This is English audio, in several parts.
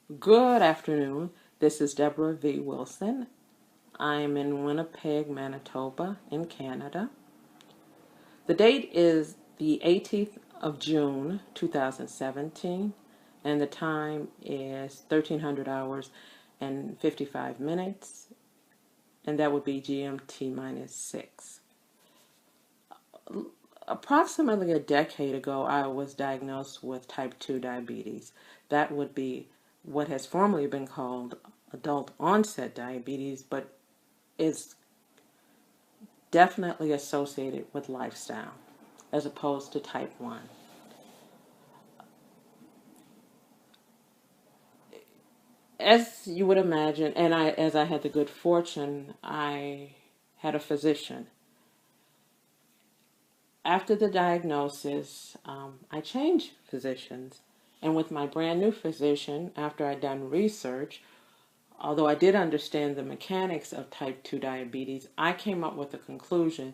Good afternoon. This is Debra V. Wilson. I am in Winnipeg, Manitoba, in Canada. The date is the 18th of June, 2017, and the time is 1300 hours and 55 minutes, and that would be GMT minus 6. Approximately a decade ago, I was diagnosed with type 2 diabetes. That would be what has formerly been called adult onset diabetes, but is definitely associated with lifestyle as opposed to type 1. As you would imagine, and as I had the good fortune, I had a physician. After the diagnosis, I changed physicians. And with my brand new physician, after I'd done research, although I did understand the mechanics of type 2 diabetes, I came up with the conclusion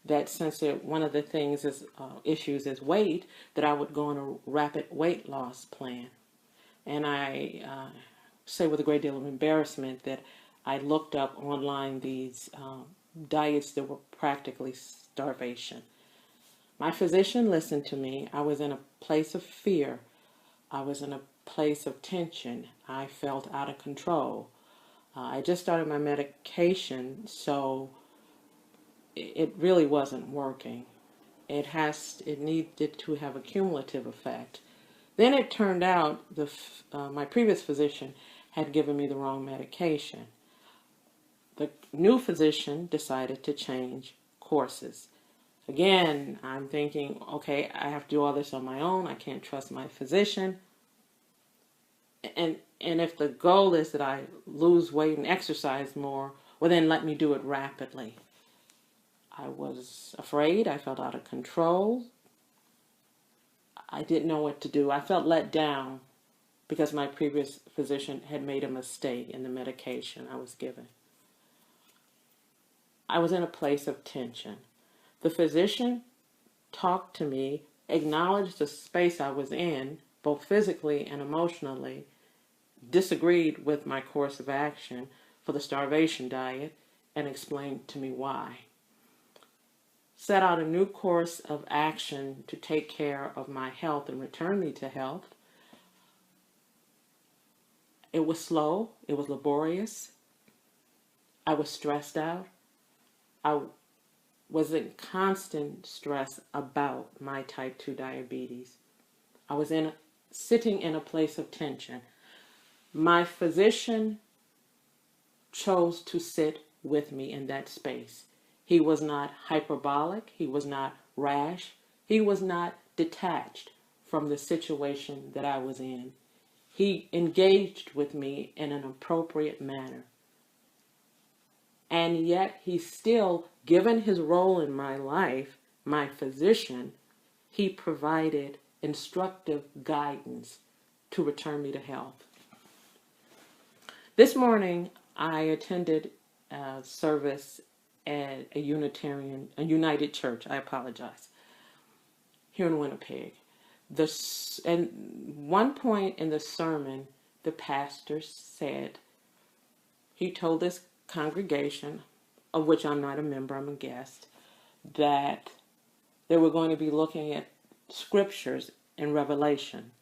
that since one of the things is issues is weight, that I would go on a rapid weight loss plan. And I say with a great deal of embarrassment that I looked up online these diets that were practically starvation. My physician listened to me. I was in a place of fear. I was in a place of tension. I felt out of control. I just started my medication, so it really wasn't working. It needed to have a cumulative effect. Then it turned out my previous physician had given me the wrong medication. The new physician decided to change courses. Again, I'm thinking, okay, I have to do all this on my own. I can't trust my physician. And if the goal is that I lose weight and exercise more, well, then let me do it rapidly. I was afraid. I felt out of control. I didn't know what to do. I felt let down because my previous physician had made a mistake in the medication I was given. I was in a place of tension. The physician talked to me, acknowledged the space I was in, both physically and emotionally, disagreed with my course of action for the starvation diet, and explained to me why. Set out a new course of action to take care of my health and return me to health. It was slow. It was laborious. I was stressed out. I was in constant stress about my type 2 diabetes. I was sitting in a place of tension. My physician chose to sit with me in that space. He was not hyperbolic. He was not rash. He was not detached from the situation that I was in. He engaged with me in an appropriate manner. And yet he still, given his role in my life, my physician, he provided instructive guidance to return me to health. This morning, I attended a service at a United Church, here in Winnipeg. And one point in the sermon, the pastor said, he told this congregation, of which I'm not a member, I'm a guest, that they were going to be looking at scriptures in Revelation,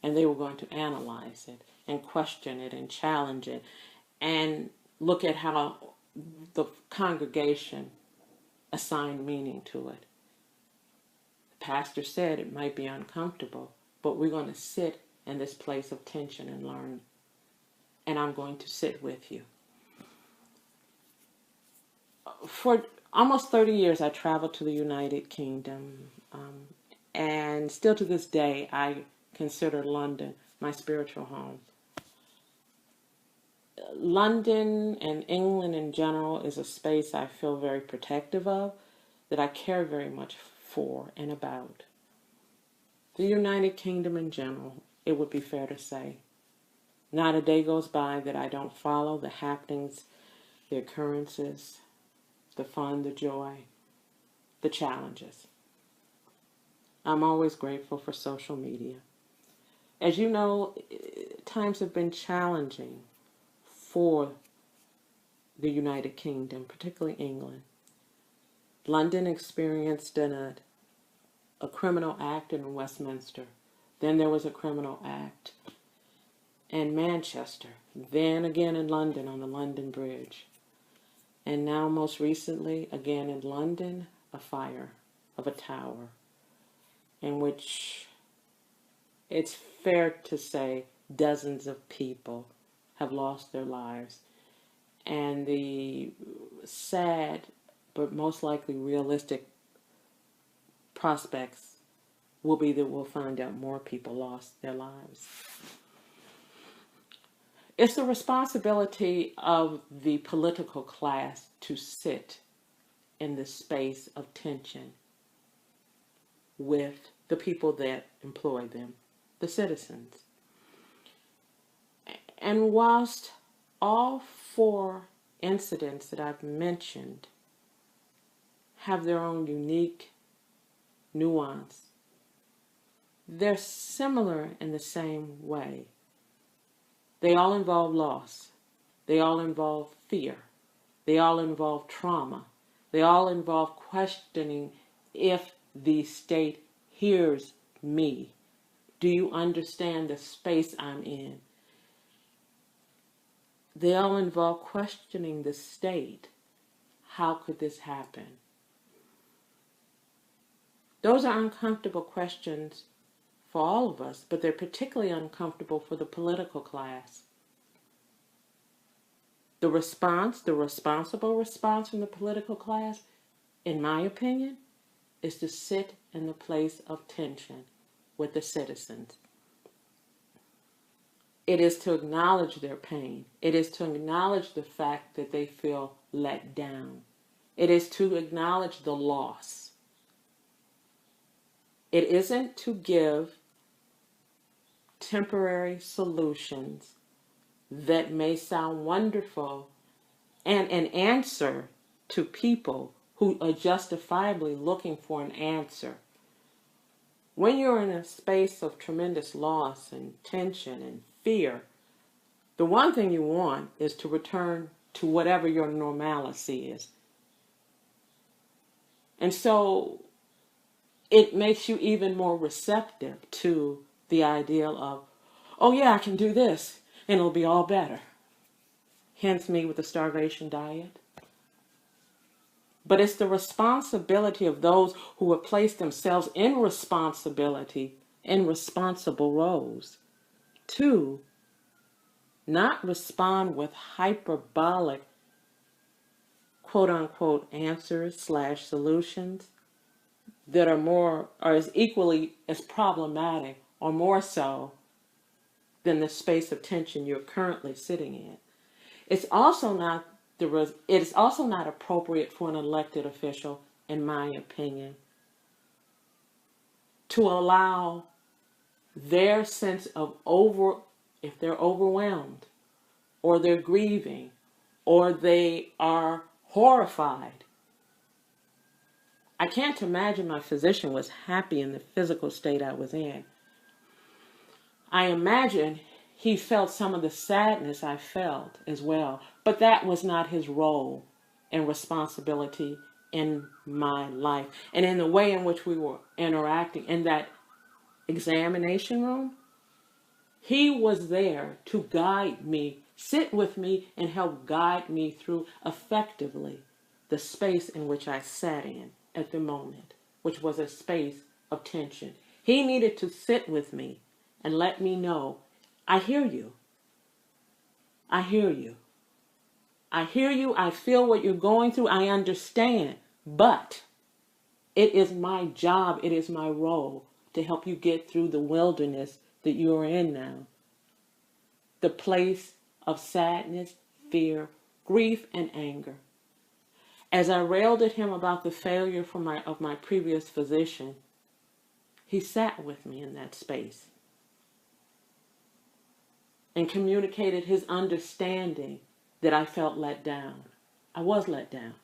and they were going to analyze it and question it and challenge it and look at how the congregation assigned meaning to it. The pastor said it might be uncomfortable, but we're going to sit in this place of tension and learn, and I'm going to sit with you. For almost 30 years, I traveled to the United Kingdom, and still to this day, I consider London my spiritual home. London and England in general is a space I feel very protective of, that I care very much for and about. The United Kingdom in general, it would be fair to say. Not a day goes by that I don't follow the happenings, the occurrences, the fun, the joy, the challenges. I'm always grateful for social media. As you know, times have been challenging for the United Kingdom, particularly England. London experienced a criminal act in Westminster. Then there was a criminal act in Manchester. Then again in London on the London Bridge. And now most recently, again in London, a fire of a tower in which it's fair to say dozens of people have lost their lives. And the sad, but most likely realistic prospects will be that we'll find out more people lost their lives. It's the responsibility of the political class to sit in the space of tension with the people that employ them, the citizens. And whilst all 4 incidents that I've mentioned have their own unique nuance, they're similar in the same way. They all involve loss. They all involve fear. They all involve trauma. They all involve questioning if the state hears me. Do you understand the space I'm in? They all involve questioning the state. How could this happen? Those are uncomfortable questions for all of us, but they're particularly uncomfortable for the political class. The responsible response from the political class, in my opinion, is to sit in the place of tension with the citizens. It is to acknowledge their pain. It is to acknowledge the fact that they feel let down. It is to acknowledge the loss. It isn't to give temporary solutions that may sound wonderful and an answer to people who are justifiably looking for an answer. When you're in a space of tremendous loss and tension and fear, the one thing you want is to return to whatever your normalcy is. And so it makes you even more receptive to the ideal of, oh yeah, I can do this and it'll be all better. Hence me with the starvation diet. But it's the responsibility of those who have placed themselves in responsibility, in responsible roles, to not respond with hyperbolic, quote unquote, answers / solutions that are as equally as problematic or more so than the space of tension you're currently sitting in. It's also not appropriate for an elected official, in my opinion, to allow their sense of if they're overwhelmed, or they're grieving, or they are horrified. I can't imagine my physician was happy in the physical state I was in. I imagine he felt some of the sadness I felt as well, but that was not his role and responsibility in my life. And in the way in which we were interacting in that examination room, he was there to guide me, sit with me, and help guide me through effectively the space in which I sat in at the moment, which was a space of tension. He needed to sit with me and let me know, I hear you. I hear you. I hear you. I feel what you're going through. I understand. But it is my job, it is my role to help you get through the wilderness that you are in now. The place of sadness, fear, grief, and anger. As I railed at him about the failure of my previous physician, he sat with me in that space and communicated his understanding that I felt let down. I was let down.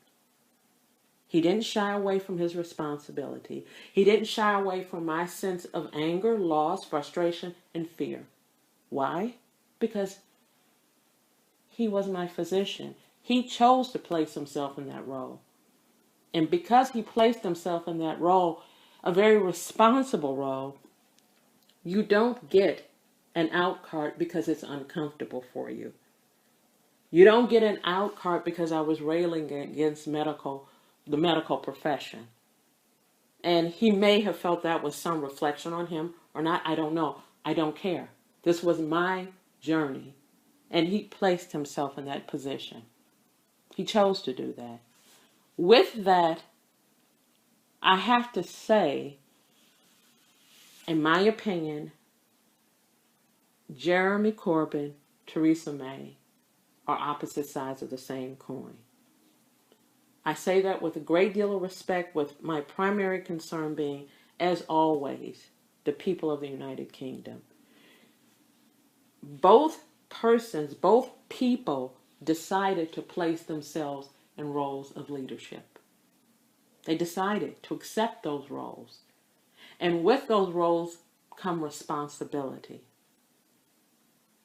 He didn't shy away from his responsibility. He didn't shy away from my sense of anger, loss, frustration, and fear. Why? Because he was my physician. He chose to place himself in that role. And because he placed himself in that role, a very responsible role, you don't get an out card because it's uncomfortable for you. You don't get an out card because I was railing against the medical profession. And he may have felt that was some reflection on him or not. I don't know. I don't care. This was my journey. And he placed himself in that position. He chose to do that. With that, I have to say, in my opinion, Jeremy Corbyn, Theresa May are opposite sides of the same coin. I say that with a great deal of respect, with my primary concern being, as always, the people of the United Kingdom. Both persons, both people decided to place themselves in roles of leadership. They decided to accept those roles. And with those roles come responsibility.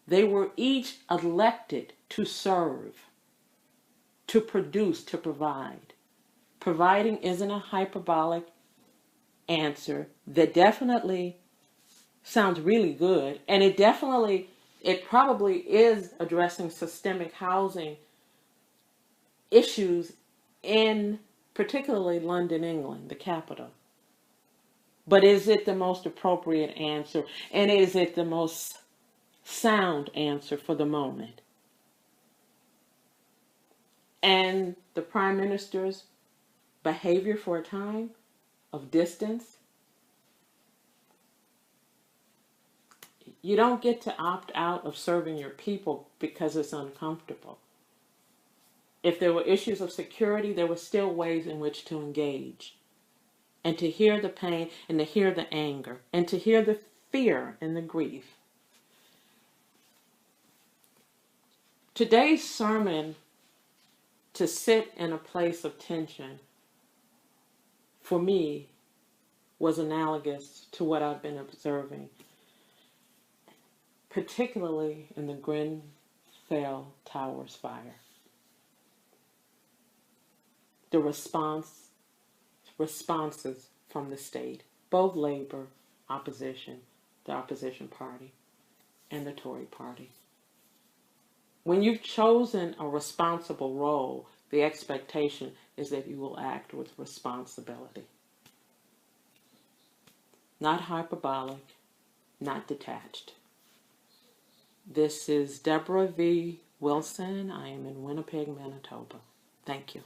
They were each elected to serve, to produce, to provide. Providing isn't a hyperbolic answer that definitely sounds really good, and it probably is addressing systemic housing issues in particularly London, England, the capital. But is it the most appropriate answer, and is it the most sound answer for the moment? And the Prime Minister's behavior for a time of distance, you don't get to opt out of serving your people because it's uncomfortable. If there were issues of security, there were still ways in which to engage. And to hear the pain, and to hear the anger, and to hear the fear and the grief. Today's sermon, to sit in a place of tension, for me, was analogous to what I've been observing, particularly in the Grenfell Towers fire. The responses from the state, both Labour, opposition, the opposition party, and the Tory party. When you've chosen a responsible role, the expectation is that you will act with responsibility. Not hyperbolic, not detached. This is Debra V. Wilson. I am in Winnipeg, Manitoba. Thank you.